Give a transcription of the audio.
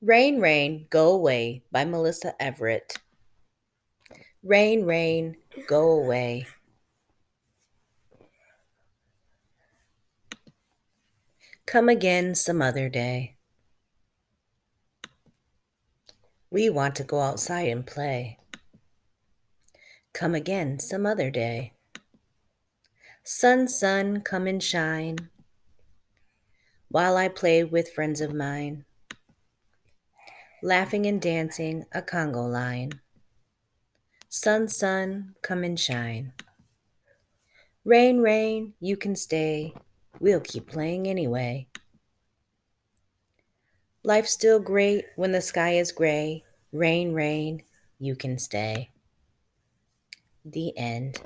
Rain, Rain, Go Away by Melissa Everett. Rain, rain, go away. Come again some other day. We want to go outside and play. Come again some other day. Sun, sun, come and shine while I play with friends of mine, laughing and dancing a Congo line. Sun, sun, come and shine. Rain, rain, you can stay. We'll keep playing anyway. Life's still great when the sky is gray. Rain, rain, you can stay. The end.